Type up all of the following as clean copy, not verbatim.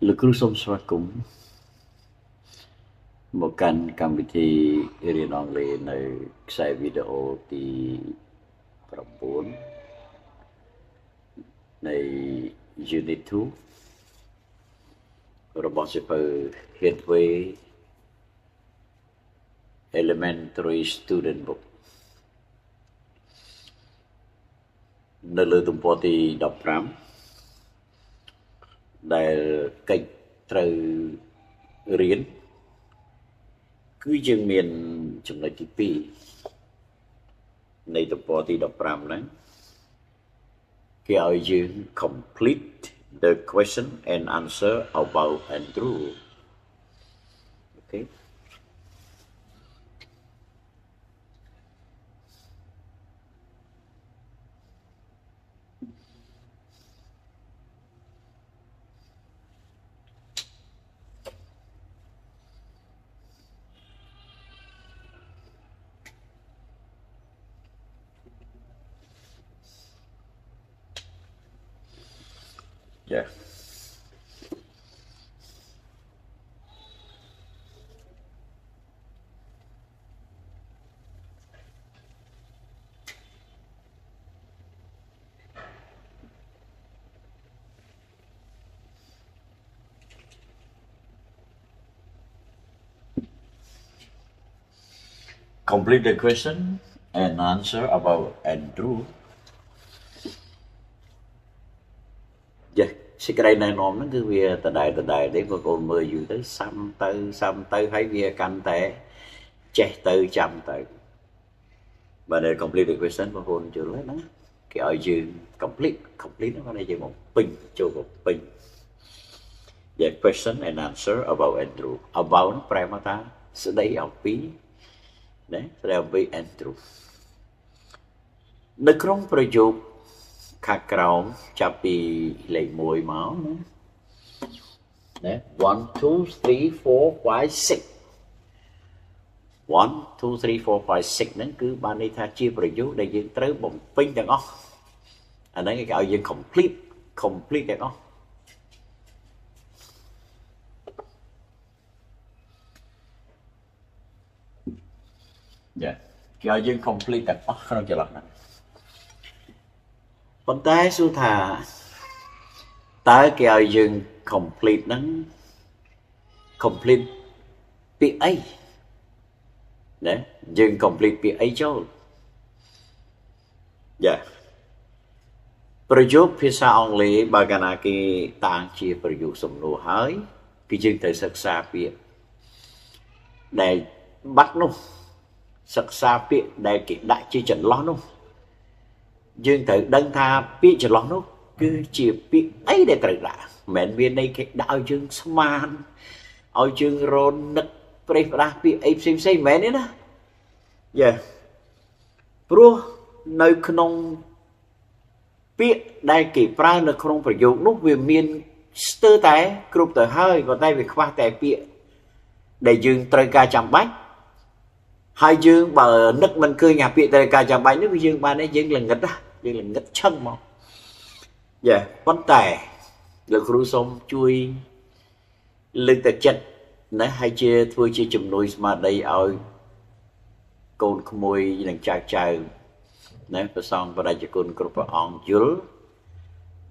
លោកគ្រូសូមស្វាគមន៍មកកាន់កម្មវិធីរៀនអង់គ្លេសនៅខ្សែវីដេអូទី9នៃ Unit 2របស់សៀវភៅ Headway Elementary Student Book នៅលើទំព័រទី15ដែលកិច្ចត្រូវរៀនគឺយើងមានចំណុចទី2នៃទំព័រទី15ហ្នឹងគេឲ្យយើង complete the question and answer about and through. Okay. Yeah. Complete the question and answer about and through. សេចក្តីណែនាំហ្នឹងគឺវាដដែលទេបងប្អូនមើលយូរទៅសាំទៅហើយវាកាន់តែចេះទៅចាំទៅបើដែល complete the question បងប្អូនយល់ហើយណាគេឲ្យយើង complete ហ្នឹងគាត់ឲ្យយើងមកពេញចូលមកពេញ The question and answer about and through about ប្រែមកថាស្ដីអំពីណាស្ដីអំពី and through នៅក្នុងប្រយោគខាងក្រោមចាប់ពីលេខ1មកណា1 2 3 4 5 6 1 2 3 4 5 6ហ្នឹងគឺបានន័យថាជាប្រយោគដែលយើងត្រូវបំពេញទាំងអស់អាហ្នឹងគេឲ្យយើង complete ទាំងអស់យ៉ាគេឲ្យយើង complete ទាំងអស់ក្នុងចន្លោះហ្នឹងប៉ុន្តែសួរថាតើគេឲ្យយើង complete ហ្នឹង complete ពាក្យអីណាយើង complete ពាក្យអីចូលយ៉ាប្រយោគភាសាអង់គ្លេសបើកាលណាគេតាំងជាប្រយោគសំណួរហើយគឺយើងត្រូវសិក្សាពាក្យដែលបាត់នោះសិក្សាពាក្យដែលគេដាក់ជាចន្លោះនោះយើងត្រូវដឹងថាពាក្យចន្លោះនោះគឺជាពាក្យអីដែលត្រូវដាក់មិនមែនមានន័យគេដាក់ឲ្យយើងស្មានឲ្យយើងរនឹកប្រេះផ្ដាស់ពាក្យអីផ្សេងមិនមែនទេណាយ៉ាព្រោះនៅក្នុងពាក្យដែលគេប្រើនៅក្នុងប្រយោគនោះវាមានស្ទើរតែគ្រប់ទៅហើយប៉ុន្តែវាខ្វះតែពាក្យដែលយើងត្រូវការចាំបាច់ហើយយើងបើនឹកមិនឃើញអាពាក្យត្រូវការចាំបាច់នេះគឺយើងបានយើងល្ងឹតឈឹងមកយ៉ាប៉ុន្តែលោកគ្រូសូមជួយលើកទឹកចិត្តណាហើយជាធ្វើជាជំនួយស្មារតីឲ្យកូនក្មួយនិងចៅណាព្រះសង្ឃបដិជគុណគ្រប់ព្រះអង្គយល់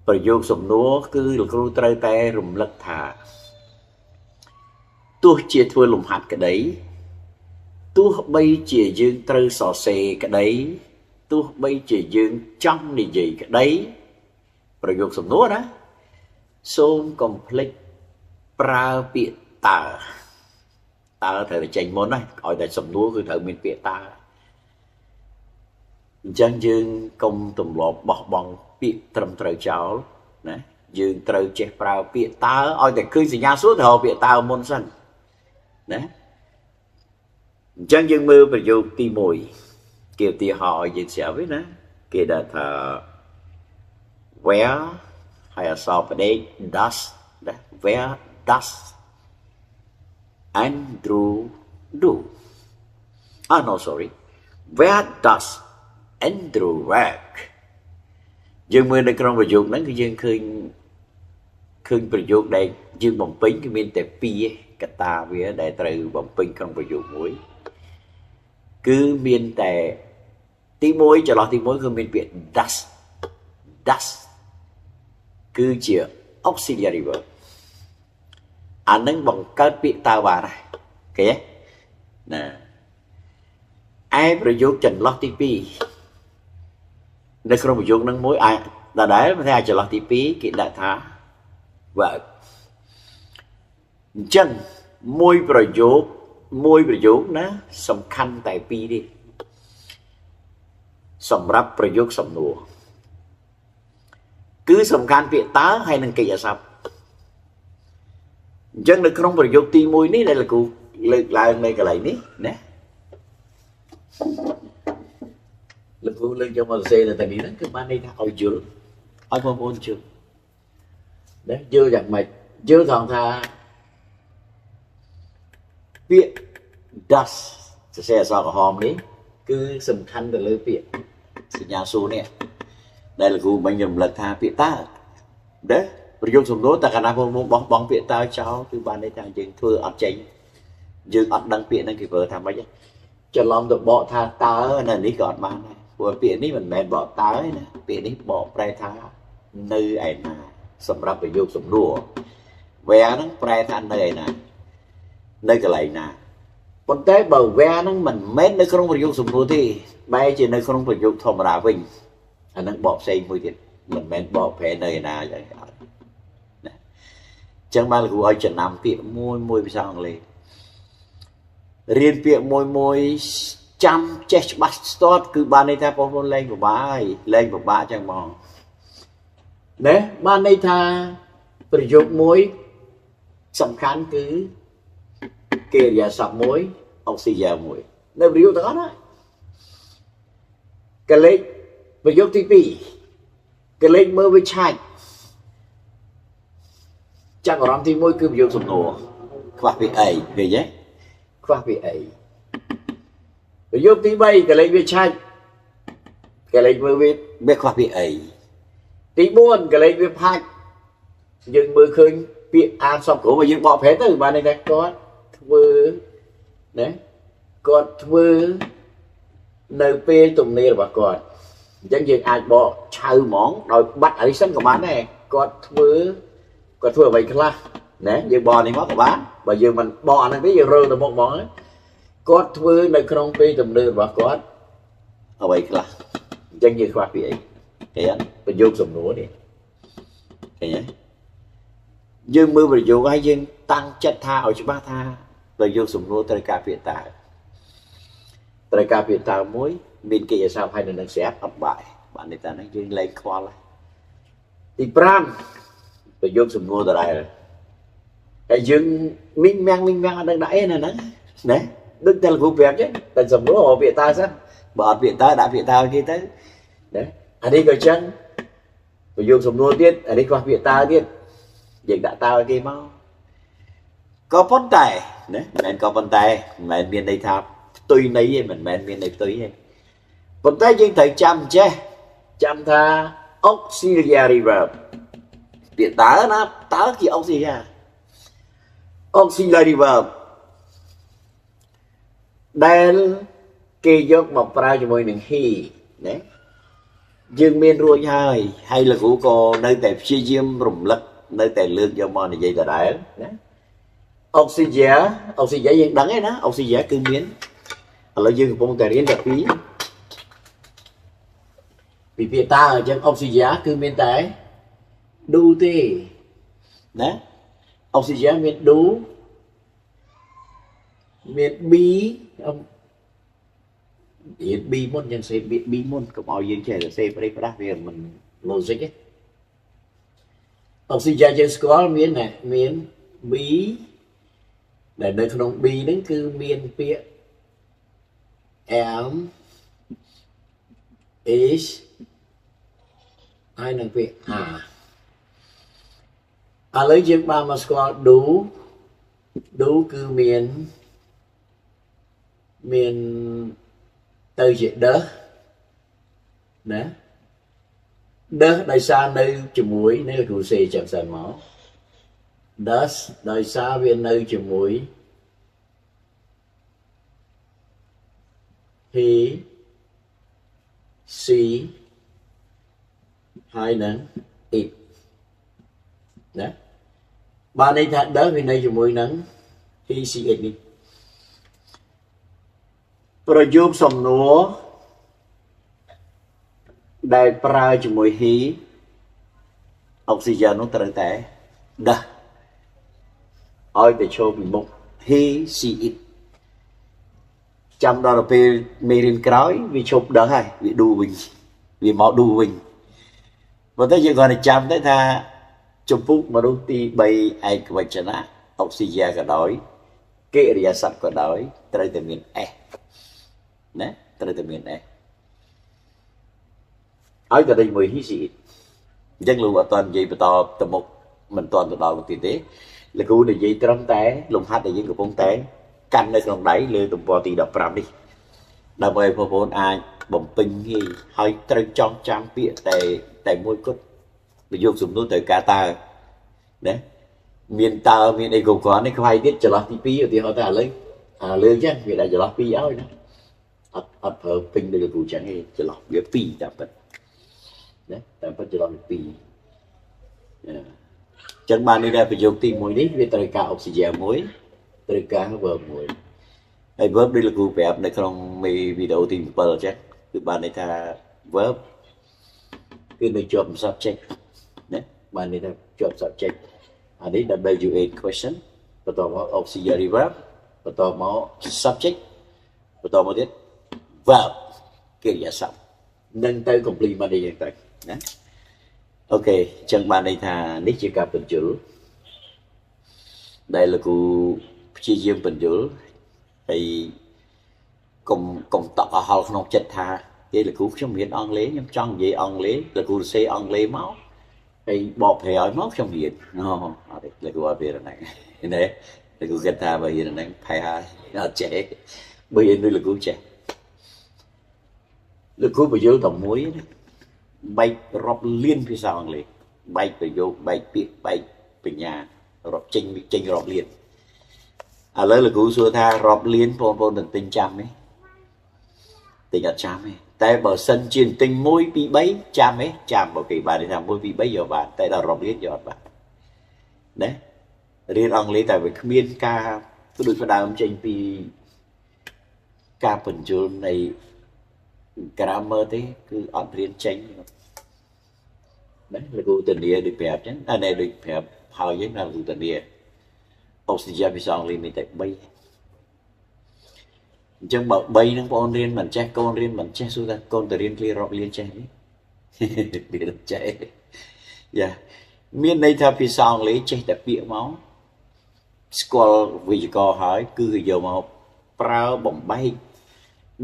ប្រយោគសំណួរគឺលោកគ្រូត្រូវតែរំលឹកថាទោះជាធ្វើលំហាត់ក្តីទោះបីជាយើងត្រូវសរសេរក្តីទោះបីជាយើងចង់និយាយក្តីប្រយោគសំណួរណាសូមកុំភ្លេចប្រើពាក្យតើត្រូវតែចេញមុនណាឲ្យតែសំណួរគឺត្រូវមានពាក្យតើអញ្ចឹងយើងកុំទម្លាប់បោះបង់ពាក្យត្រឹមត្រូវចោលណាយើងត្រូវចេះប្រើពាក្យតើឲ្យតែឃើញសញ្ញាសួរទៅរកពាក្យតើមុនសិនណាអញ្ចឹងយើងមើលប្រយោគទី1គេឧទាហរណ៍ឲ្យយើងស្រាប់វិញណាគេដាក់ថា where ហើយអក្សរផ្ដេក does where does Andrew do no sorry where does Andrew work យើងមើលនៅក្នុងប្រយោគហ្នឹងគឺយើងឃើញ ឃើញប្រយោគដែលយើងបំពេញគឺមានតែពីរកតាវាដែលត្រូវបំពេញក្នុងប្រយោគមួយគឺមានតែទី1ចន្លោះទី1គឺមានពាក្យ das គឺជា auxiliary verb អានឹងបង្កើតពាក្យតើបានដែរឃើញទេណាឯប្រយោគចន្លោះទី2នៅក្នុងប្រយោគនឹងមួយអាចដដែលតែចន្លោះទី2គេដាក់ថា verb អញ្ចឹងមួយប្រយោគណាសំខាន់តែពីរទេសម្រាប់ប្រយោគសំណួរគឺសំខាន់ពាក្យតើហើយនឹងកិច្ចសព្ទអញ្ចឹងនៅក្នុងប្រយោគទី1នេះដែលលោកគ្រូលើកឡើងនៅកន្លែងនេះណាលោកគ្រូលើកយកមកសរសេរនៅទីនេះគឺបានន័យថាឲ្យយល់ឲ្យបងប្អូនយល់ណាយល់យ៉ាងម៉េចយល់ត្រង់ថាពាក្យ das សរសេរអក្សរក្រហមនេះគឺសំខាន់ទៅលើពាក្យសញ្ញាសួរនេះដែលលោកគ្រូមិញរំលឹកថាពាក្យតើណាប្រយោគសំណួរតែកាលណាបងបោះបង់ពាក្យតើចោលគឺបានន័យថាយើងធ្វើអត់ចេញយើងអត់ដឹងពាក្យហ្នឹងគេធ្វើថាម៉េចច្រឡំទៅបកថាតើនៅនេះក៏អត់បានដែរព្រោះពាក្យនេះមិនមែនបកតើទេណាពាក្យនេះបកប្រែថានៅឯណាសម្រាប់ប្រយោគសំណួរwhere ហ្នឹងប្រែថានៅឯណានៅកន្លែងណាប៉ុន្តែបើ where ហ្នឹងមិនមែននៅក្នុងប្រយោគសំណួរទេបែរជានៅក្នុងប្រយោគធម្មតាវិញអាហ្នឹងបកផ្សេងមួយទៀតមិនមែនបកប្រែនៅឯណាយ៉ាងណាអញ្ចឹងបានលោកគ្រូឲ្យចំណាំពាក្យមួយភាសាអង់គ្លេសរៀនពាក្យមួយចាំចេះច្បាស់ស្ទាត់គឺបានន័យថាបងប្អូនលេងពិបាកហើយលេងពិបាកអញ្ចឹងហ្មងណាបានន័យថាប្រយោគមួយសំខាន់គឺកិរិយាសព្ទមួយអុកស៊ីយ៉ាមួយនៅប្រយោគទាំងអស់ណាកលេចប្រយោគទី2កលេចមើលវាឆាច់ចាប់អារម្មណ៍ទី1គឺប្រយោគសំណួរខ្វះពាក្យអីឃើញទេខ្វះពាក្យអីប្រយោគទី3កលេចវាឆាច់កលេចមើលវាខ្វះពាក្យអីទី4កលេចវាផាច់យើងមើលឃើញពាក្យអានសពគ្រូមកយើងបកប្រែទៅបានន័យថាគាត់ធ្វើណាគាត់ធ្វើនៅពេលទំនេររបស់គាត់អញ្ចឹងយើងអាចបកឆៅហ្មងដោយបាត់អីសិនក៏បានដែរគាត់ធ្វើអ្វីខ្លះណាយើងបកនេះមកក៏បានបើយើងមិនបកអាហ្នឹងទេយើងរើទៅមុខហ្មងគាត់ធ្វើនៅក្នុងពេលទំនេររបស់គាត់អ្វីខ្លះអញ្ចឹងយើងខ្វះពាក្យអីឃើញអត់ប្រយោគសំណួរនេះឃើញទេយើងមើលប្រយោគហើយយើងតាំងចិត្តថាឲ្យច្បាស់ថាប្រយោគសំណួរត្រូវការពាក្យតើត្រូវការពាក្យតើមួយមានកិច្ចសព្ទហើយនៅនឹងស្រាប់អត់បាយបានន័យថាហ្នឹងយើងលែងខ្វល់ហើយទី5ប្រយោគសំណួរដដែលហើយយើងមីងមាំងអត់ដឹងដាក់អីណាហ្នឹងណាដូចតែលោកគ្រូប្រាប់ចឹងតែសំណួររកពាក្យតើសិនបើអត់ពាក្យតើដាក់ពាក្យតើគេទៅណាអានេះក៏ចឹងប្រយោគសំណួរទៀតអានេះខ្វះពាក្យតើទៀតយើងដាក់តើគេមកក៏ប៉ុន្តែណាមិនមែនក៏ប៉ុន្តែមិនមែនមានន័យថាផ្ទុយន័យទេមិនមែនមានន័យផ្ទុយទេប៉ុន្តែយើងត្រូវចាំចេះចាំថា auxiliary verb ពាក្យតើណាតើជា auxiliary verb ដែលគេយកមកប្រើជាមួយនឹង he ណាយើងមានរួចហើយលោកគ្រូក៏នៅតែព្យាយាមរំលឹកនៅតែលើកយកមកនិយាយដដែលណា auxiliary យើងដឹងហើយណា auxiliary គឺមានឥឡូវយើងកំពុងតែរៀនតែពីពាក្យតើអញ្ចឹង auxiliary គឺមានតែ do ទេណា auxiliary មាន do មាន be រៀន be មុនយើងសេ be មុនកុំឲ្យយើងចេះតែសេប្រេះប្រាស់វាមិន logic ទេ auxiliary យើងស្គាល់មានណាមាន be ដែលនៅក្នុង be ហ្នឹងគឺមានពាក្យ am is ហើយនឹងពាក្យ are ឥឡូវយើងបានមកស្គាល់ do គឺមានទៅជា does ណា does ដោយសារនៅជាមួយនៅគ្រូសេចាំសិនមក does ដោយសារវានៅជាមួយ he she ហើយនឹង it ណាបានន័យថា does វានៅជាមួយនឹង he she it នេះប្រយោគសំណួរដែលប្រើជាមួយ he អុកស៊ីហ្សែននោះត្រូវតែ does ឲ្យទៅចូលពីមុខ he she it ចាំដល់ពេលមេរៀនក្រោយវាឈប់ដឹងហើយវាឌូវិញវាមកឌូវិញប៉ុន្តែយើងគាត់ចាំទៅថាចំពុកមនុស្សទី3ឯកវចនៈអុកស៊ីយ៉ាក៏ដោយកិរិយាសព្ទក៏ដោយត្រូវតែមាន s ណាត្រូវតែមាន s ឲ្យទៅដូចមួយ he she it អញ្ចឹងលោកអត់តនិយាយបន្តទៅមុខមិនតន់ទៅដល់ទីទេលោកគ្រូនិយាយត្រឹមតែលំហាត់ដែលយើងកំពុងតែកាន់នៅក្នុងដៃលើទំព័រទី15នេះដើម្បីឲ្យបងប្អូនអាចបំពេញងាយហើយត្រូវចងចាំពាក្យតែមួយគត់ប្រយោគសំណួរត្រូវការតើណាមានតើមានអីគ្រប់គ្រាន់នេះខ្វាយទៀតចន្លោះទី2ឧទាហរណ៍តែឥឡូវលើចឹងវាដាក់ចន្លោះ2ឲ្យណាអត់ប្រើពេញដូចលោកគ្រូចឹងទេចន្លោះវា2តាមពិតណាតាមពិតចន្លោះវា2ចឹងបាននេះដែរប្រយោគទី1នេះវាត្រូវការអុកស៊ីហ្សែន1ត្រូវការ verb 1ហើយ verb ដូចលោកគ្រូប្រាប់នៅក្នុងមេវីដេអូទី7ចឹងគឺបានន័យថា verb គឺនៅជាប់ subject ណាបានន័យថាជាប់ subject អានេះ W8 question បន្តមក auxiliary verb បន្តមក subject បន្តមកទៀត verb កិរិយាសព្ទនឹងទៅ complement នេះយ៉ាងទៅណាអូខេចឹងបានន័យថានេះជាការបញ្យល់ដែលលោកគ្រូព្យាយាមបញ្យល់ហើយកុំតក់កុហលក្នុងចិត្តថាគេលោកគ្រូខ្ញុំរៀនអង់គ្លេសខ្ញុំចង់និយាយអង់គ្លេសលោកគ្រូសេអង់គ្លេសមកហើយបកប្រែឲ្យមកខ្ញុំរៀនអត់ទេលោកគ្រូអត់រៀនហ្នឹងណាលោកគ្រូគិតថាបើរៀនហ្នឹងផែហើយអត់ចេះបើរៀនដូចលោកគ្រូចេះលោកគ្រូបញ្យល់តែមួយណាបែករាប់លានភាសាអង់គ្លេសបែកប្រយោគបែកពាក្យបែកបញ្ញារាប់ចេញរាប់លានឥឡូវលោកគ្រូសួរថារាប់លានបងប្អូនទិញចាំទេទិញអត់ចាំទេតែបើសិនជាទិញ1 2 3ចាំទេចាំអូខេបានថា1 2 3យកបានតែដល់រាប់លានយកអត់បានណារៀនអង់គ្លេសតែវាគ្មានការដូចផ្ដើមចេញពីការបញ្យល់នៃ grammar ទេគឺអត់រៀនចេញណាលោកគ្រូធានាដូចប្រាប់ចឹងតែដូចប្រាប់ហើយយើងណាលោកគ្រូធានាអុកស៊ីហ្សែនភាសាអង់គ្លេសមានតែ3អញ្ចឹងបើ3ហ្នឹងបងអូនរៀនមិនចេះកូនរៀនមិនចេះសួរថាកូនទៅរៀនឃ្លារាប់លានចេះទេរៀនចេះយ៉ាមានន័យថាភាសាអង់គ្លេសចេះតែពាក្យមកស្គាល់វេយ្យាករណ៍ហើយគឺយកមកប្រើបំបែក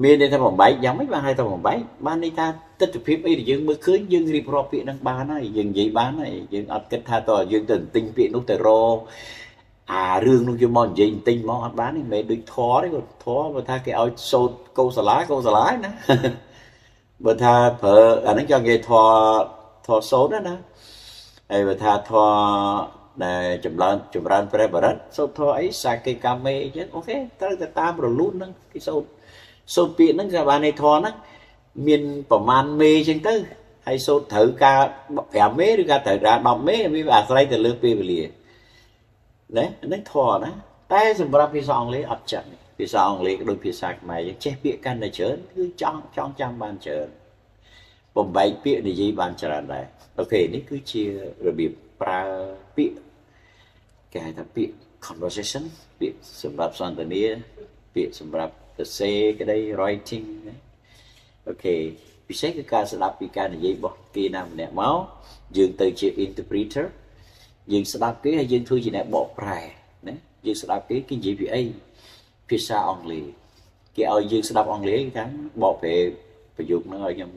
មានន័យថាបំបែកយ៉ាងម៉េចបានហៅថាបំបែកបានន័យថាទស្សនវិជ្ជាអីដែលយើងមើលឃើញយើងរៀបរាប់ពាក្យហ្នឹងបានហើយយើងនិយាយបានហើយយើងអត់គិតថាតើយើងទៅទិញពាក្យនោះទៅរកអារឿងនោះយកមកនិយាយទិញមកអត់បានទេមិនដូចធរទេគាត់ធរបើថាគេឲ្យសូត្រកុសលាណាបើថាប្រើអាហ្នឹងចង់និយាយធរសូត្រណាហើយបើថាធរដែលចម្រើនព្រះបរិត្តសូត្រធរអីសាកេកាមេអញ្ចឹងអូខេត្រូវតែតាមរលូនហ្នឹងគេសូត្រពាក្យហ្នឹងគេបានន័យធរហ្នឹងមានប្រមាណមេអញ្ចឹងទៅហើយសូត្រត្រូវការ5មេឬក៏ត្រូវការ10មេវាអាស្រ័យទៅលើពេលវេលាណាហ្នឹងធរណាតែសម្រាប់ភាសាអង់គ្លេសអត់ចាក់ភាសាអង់គ្លេសដូចភាសាខ្មែរយើងចេះពាក្យកាន់តែច្រើនគឺចង់ចាំបានច្រើនបំបែកពាក្យនិយាយបានច្រើនដែរអូខេនេះគឺជារបៀបប្រើពាក្យគេហៅថាពាក្យ conversation ពាក្យសម្រាប់សន្ទនាពាក្យសម្រាប់សរសេរក្តី writing ណាអូខេពិសេសគឺការស្ដាប់ពីការនិយាយរបស់គេណាម្នាក់មកយើងទៅជា interpreter យើងស្ដាប់គេហើយយើងធ្វើជាអ្នកបកប្រែណាយើងស្ដាប់គេនិយាយពីអីភាសាអង់គ្លេសគេឲ្យយើងស្ដាប់អង់គ្លេសគេថាបកប្រែប្រយោគហ្នឹងឲ្យខ្ញុំ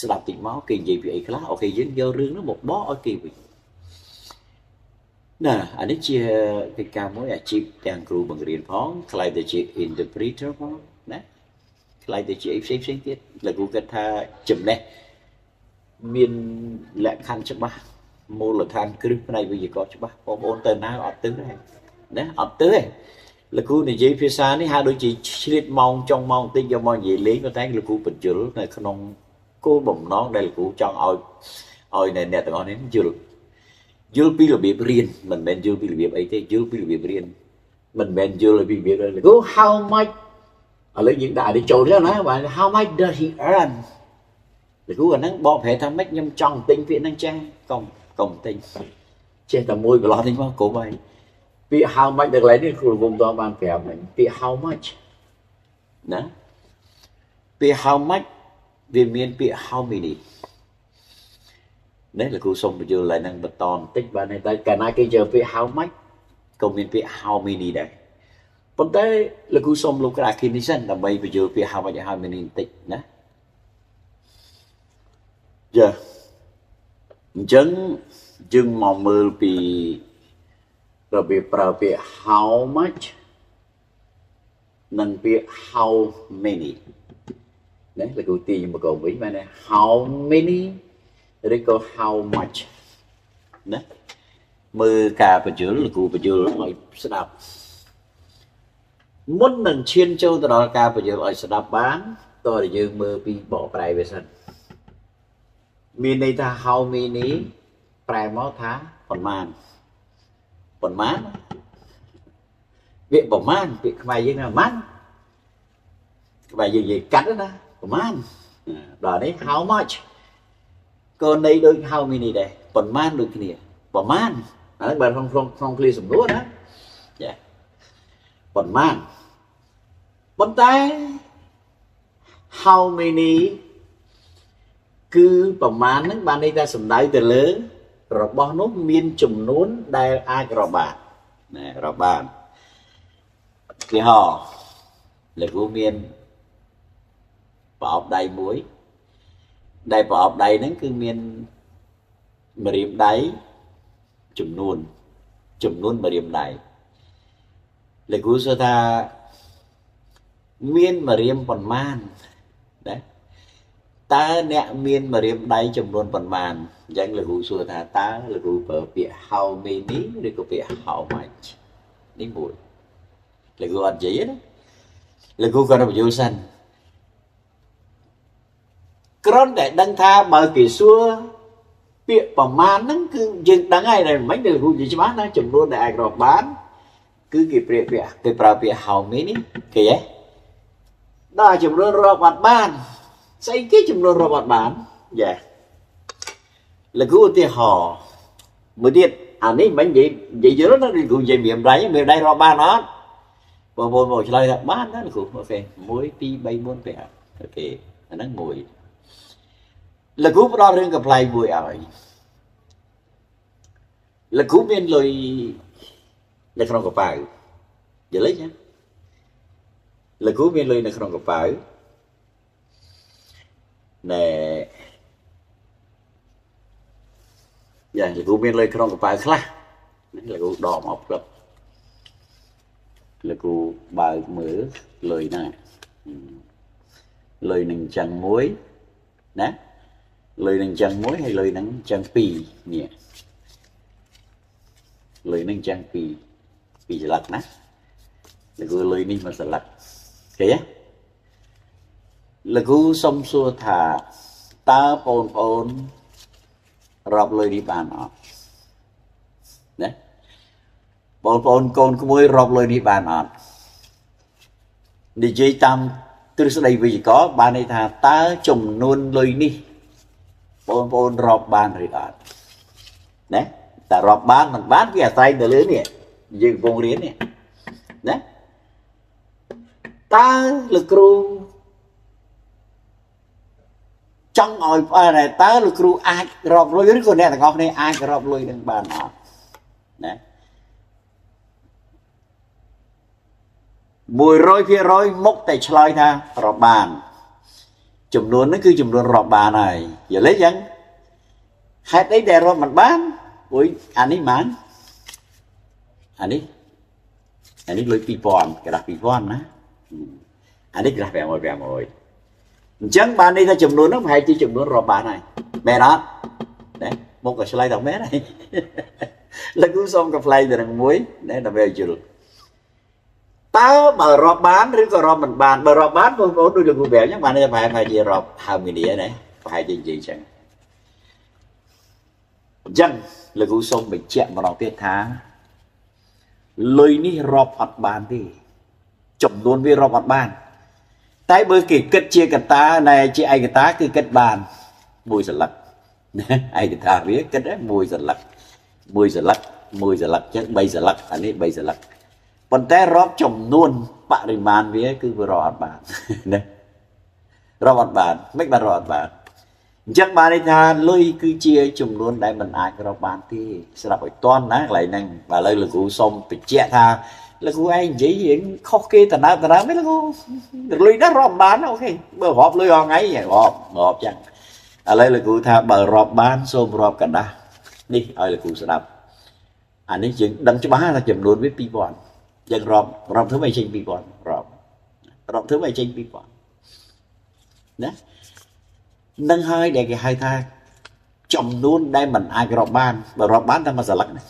ស្ដាប់តិចមកគេនិយាយពីអីខ្លះអូខេយើងយករឿងហ្នឹងមកបកឲ្យគេវិញណាអានេះជាកិច្ចការមួយអាជីពទាំងគ្រូបង្រៀនផងខ្ល้ายទៅជា interpreter ផងណាខ្ល้ายទៅជាផ្សេងទៀតលោកគ្រូគិតថាចំណេះមានលក្ខខណ្ឌច្បាស់ មូលដ្ឋានគ្រឹះផ្នែកវិទ្យាករច្បាស់បងប្អូនទៅណាអត់ទៅដែរណាអត់ទៅទេលោកគ្រូនិយាយភាសានេះហាក់ដូចជាឆ្លៀតម៉ោងចុងម៉ោងតិចយកមកនិយាយលេងប៉ុន្តែលោកគ្រូបញ្យលនៅក្នុងគោលបំណងដែលលោកគ្រូចង់ឲ្យអ្នកទាំងអស់នេះយល់ពីរបៀបរៀនមិនមែនយល់ពីរបៀបអីទេយល់ពីរបៀបរៀនមិនមែនយល់ពីរបៀបលោកគ្រូ how much ឥឡូវយើងដាក់នេះចូលទៅណាបាទ how much does he earn លោកគ្រូអាហ្នឹងបកប្រែថាម៉េចខ្ញុំចង់ទិញពាក្យហ្នឹងចាកុំទិញចេះតែមួយប្រឡោះនេះមកគប់ហើយពាក្យ how much ដល់កន្លែងនេះគ្រូគុំតបានប្រាប់ហ្នឹងពាក្យ how much ណាពាក្យ how much វាមានពាក្យ how many នេះលោកគ្រូសុំបញ្យល់ឡើងហ្នឹងបន្តបន្តិចបាទតែកាលណាគេយកពាក្យ how much ក៏មានពាក្យ how many ដែរប៉ុន្តែលោកគ្រូសុំលោកក្រាគីនេះសិនដើម្បីបញ្យល់ពាក្យ how much how many បន្តិចណាចាអញ្ចឹងយើងមកមើលពីរបៀបប្រើពាក្យ how much និងពាក្យ how many ណាលោកគ្រូទីមកកវិញមែនទេ how many ឬក៏ how much ណាមើលការបញ្យល់លោកគ្រូបញ្យល់ឲ្យស្ដាប់មុននឹងឈានចូលទៅដល់ការបញ្យល់ឲ្យស្ដាប់បានតើយើងមើលពីបកប្រែវាសិនមានន័យថា how many ប្រែមកថាប៉ុន្មានពាក្យប្រមាណពាក្យខ្មែរយើងណាប៉ុន្មានខ្មែរយើងនិយាយកាត់ណាប្រមាណដល់នេះ how much ក៏ន័យដូច how many ដែរប៉ុន្មានដូចគ្នាប្រមាណអាហ្នឹងបើក្នុងឃ្លាសំណួរណាចាប៉ុន្មានប៉ុន្តែ how many គឺប្រមាណហ្នឹងបានន័យថាសំដៅទៅលើរបស់នោះមានចំនួនដែលអាចរាប់បានណារាប់បានគេហៅលោកគ្រូមានប្រអប់ដៃមួយដែលប្រអប់ដៃហ្នឹងគឺមានម្រាមដៃចំនួនម្រាមដៃលោកគ្រូសួរថាមានម្រាមប៉ុន្មានណាតើអ្នកមានម្រាមដៃចំនួនប៉ុន្មានអញ្ចឹងលោកគ្រូសួរថាតើលោកគ្រូប្រើពាក្យ how many ឬក៏ពាក្យ how much នេះមួយលោកគ្រូអត់និយាយណាលោកគ្រូគាត់បញ្យល់សិនគ្រាន់តែដឹងថាបើគេសួរពាក្យប្រមាណហ្នឹងគឺយើងដឹងហើយតែមិនដែលលោកគ្រូនិយាយច្បាស់ណាចំនួនដែលអាចរាប់បានគឺគេប្រើពាក្យ how many គេហ៎ដល់ចំនួនរាប់អត់បានស្អីគេចំនួនរាប់អត់បានយ៉ាលោកគ្រូឧទាហរណ៍មួយទៀតអានេះមិននិយាយយល់ណាលោកគ្រូនិយាយមានដៃរាប់បានអត់បងប្អូនមកឆ្លើយថាបានណាលោកគ្រូអូខេ1 2 3 4 5អូខេអាហ្នឹងមួយលោកគ្រូផ្ដល់រឿងកំ pl មួយឲ្យលោកគ្រូមានលុយនៅក្នុងកប៉ាល់យល់ទេណាលោកគ្រូមានលុយនៅក្នុងកប៉ាល់ណែយ៉ាងលោកគ្រូមានលុយក្នុងកប៉ាល់ខ្លះលោកគ្រូដកមកផ្លឹបលោកគ្រូបើកមើលលុយហ្នឹងលុយនឹងចឹងមួយណាលុយនឹងចឹងមួយហើយលុយនឹងចឹងពីរនេះលុយនឹងចឹងពីរស្លឹកណាលោកគ្រូលុយនេះមួយស្លឹកឃើញទេលោកគ្រូសុំសួរថាតើបងប្អូនរាប់លុយនេះបានអត់ណាបងប្អូនកូនក្មួយរាប់លុយនេះបានអត់និយាយតាមទ្រឹស្ដីវិទ្យាករបានន័យថាតើចំនួនលុយនេះបងប្អូនរាប់បានឬអត់ណាតែរាប់បានមិនបានវាអាស្រ័យទៅលើនេះយើងកំពុងរៀននេះណាតើលោកគ្រូចង់ឲ្យតើលោកគ្រូអាចរាប់លុយឬក៏អ្នកទាំងអស់គ្នាអាចរាប់លុយនឹងបានអត់ណា100% មុខតែឆ្លើយថារាប់បានចំនួនហ្នឹងគឺចំនួនរាប់បានហើយយល់ទេចឹងហេតុអីដែលរាប់មិនបានព្រោះអានេះបានអានេះលុយ2000ក្រាស់2000ណាអានេះក្រាស់500អញ្ចឹងបានន័យថាចំនួនហ្នឹងប្រហែលជាចំនួនរាប់បានហើយមែនអត់ណា một cái slide tổng mét này là cứ xong cái slide từ đằng muối để là về chữ tao bờ rọp bán rồi có rọp mình bàn bờ rọp bán vô đôi được vui vẻ nhé bạn này phải gì rọp hai mươi đĩa này phải gì chẳng dân là cứ xong bị chẹn vào lòng tiết thá lời ní rọp hoạt bàn đi chồng luôn với rọp hoạt bàn tại bởi kỳ kết chia cả ta này chị ai cái ta cứ kết bàn mùi giật lật ai cái ta biết kết đấy mùi giật lật chứ bây giờ lật anh ấy bây giờ lật còn té rót chồng luôn bạn đi màn với cứ vừa rọt bạn nè rọt bạn mấy bạn rọt bạn chắc bạn ấy tha lôi cứ chia chồng luôn đại mình ai cái rọt bạn thì sẽ là phải toan ná lại năng và lời là cụ xong bị che tha là cụ ai dễ hiện khó kê tần đá mấy là cụ lôi đó rọt bạn ok bờ họp lôi hòn ấy vậy họp chẳng à đây là cụ tha bờ rọt bán xôm rọt cả đá đi ơi là cụ sẽ đập anh ấy chuyện đăng cho bá là chồng luôn với pi bọn dân rọp thứ mấy trên pi bọn rọp thứ mấy trên pi bọn đó nâng hơi để cái hai tha chồng luôn đây mình ai cái rọp bán ta mà sợ lắc này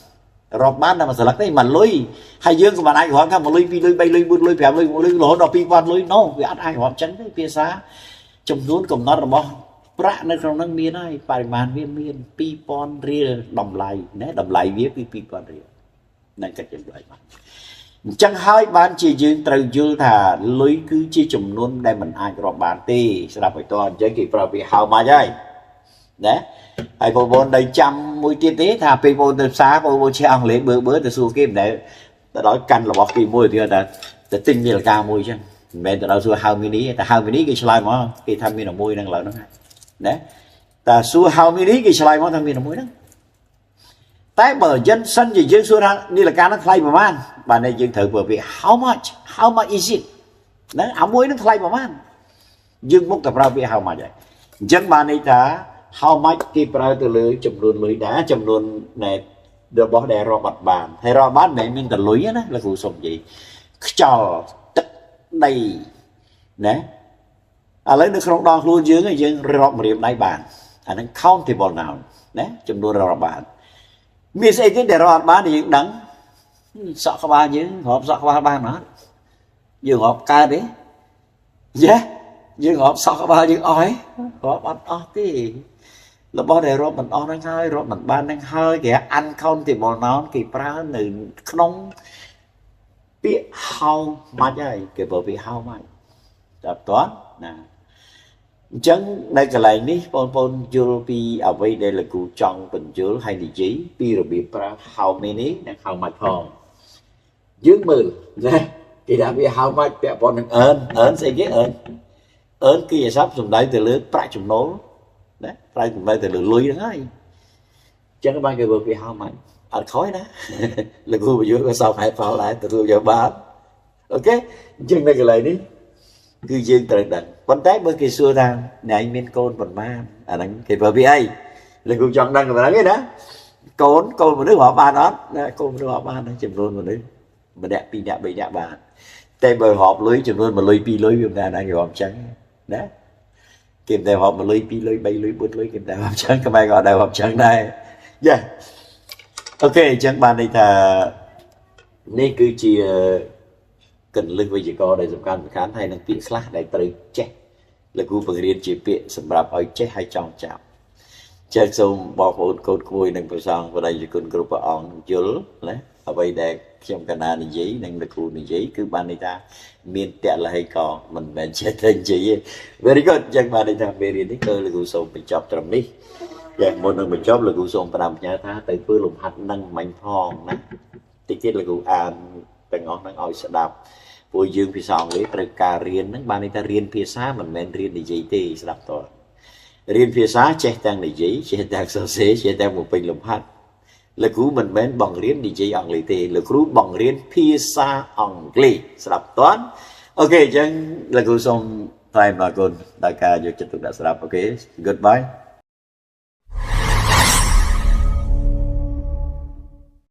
rọp bán ta mà sợ lắc đấy mà lôi hai dương của bạn ai hỏi cả một lôi pi lôi bay lôi buôn lôi phèm lôi lỗ đỏ pi bọn lôi nó vì ăn ai hỏi tránh đấy phía xa chồng luôn cùng nó là bao pra nơi trong năng miên ấy phải màn viên miên pi pon ria đầm lại viết pi pon ria này cách chấm lại chẳng hai bạn chỉ dương từ dương thà lưới cứ chia chùm luôn đây mình ai rồi bạn ti sẽ đọc phải toàn chơi kịp rồi bị hao mà chơi đấy ai bộ bồn đầy trăm mùi tiên tế thà pi bồn từ xa bộ chơi ăn lấy bữa từ xua kim để nói canh là bọc kim mùi thì là tinh như là cao mùi chứ mẹ từ đầu xua hao mini cái slide mà cái tham mini là mùi đang lợi nó đấy ta xua hao mini cái slide mà tham mini là mùi đó tại bờ dân sân gì dân xua ra đi là ca nó thay mà man bà này dân thử vừa bị how much is it đấy áo muối nó thay mà man dân muốn tập ra bị how much vậy dân bà này ta how much thì ra từ lưới chùm lưới đá chùm luôn này được bỏ đè rò bật bàn hay rò bát này mình từ lưới đó là cụ sống gì cho tất đây nè à lấy được không đo luôn dưới cái dân rò một điểm đáy bàn anh đang countable nào nè chùm luôn rò bàn mình sẽ cái để rò bán thì những đắng sợ các ba chứ họp sợ các ba nó dương họp ca đấy dương họp sợ các ba dương ói họp ăn cái là bao để rồi mình ăn hơi rồi mình ban đang hơi kìa ăn không thì bọn nó kỳ pra nữ không biết how mà vậy cái bởi vì how mà tập toán nè chẳng đây cái này ní pon jewel pi ở đây đây là cụ trong bình jewel hay gì chỉ pi rồi bị pra how many đang how much phong dưới 10 nè thì đã bị how much bẹ pon đang ơn sẽ biết ơn kia sắp dùng đây từ lưới pra chùm nấu đấy pra chùm đây từ lưới lưới đó ấy chẳng có bao cái bởi vì how much ăn khói đó là cụ bây giờ có sao phải phao lại từ giờ bán ok chừng đây cái này đi cứ dương tự định vấn tế bởi khi xưa ra này miên côn bằng ma à đăng thì bởi vì ai là cũng chọn đăng rồi cái đó côn một đứa họ ba đó côn một đứa họ ba nó chùm luôn một đứa mà đẹp bị đẹp bà tay bờ họp lưới chùm luôn mà lưới pi lưới chúng ta đang họp trắng đó kìm tay họp mà lưới pi lưới bay lưới bút lưới kìm tay họp trắng các bạn gọi đại họp trắng đây yeah ok chẳng bạn đây thà nên cứ chia cần lưng với chỉ có để dùng can khán hay năng tiện slash để tới chết là cú phần riêng chỉ biện sầm rạp ở chết hay trong chạm chơi xong bỏ hồn cột cùi nâng phải sang vào đây chỉ cần group on dữ đấy ở đây để trong canal này giấy nâng được cùi này giấy cứ ban này ta miền tẹt là hay còn mình bèn chết thành chỉ very good chẳng ban này ta về riêng cái cơ là cú xong bị chọc trầm đi dạng một lần bị chọc là cú xong phải làm nhá tha tới phương lùng hạt nâng mạnh phong nè tí kết là cú anแต่งอนั่งเอาสดับปุยยืมพี่สองเลยตรึกการเรียนนั่งบางในแต่เรียนเพียซ่าเหมือนแมนเรียนในใจตีสดับตัวเรียนเพียซ่าเช็คแตงในใจเช็คแตงโซเซเช็คแตงmột bình lồng hạt là cú mìnhแมนbằngเรียนในใจอังกฤษตีlà cú bằngเรียนเพียซ่าอังกฤษสดับตัวโอเคจังlà cú xong thay mà con đại ca vô cho tụi đã sดับok goodbye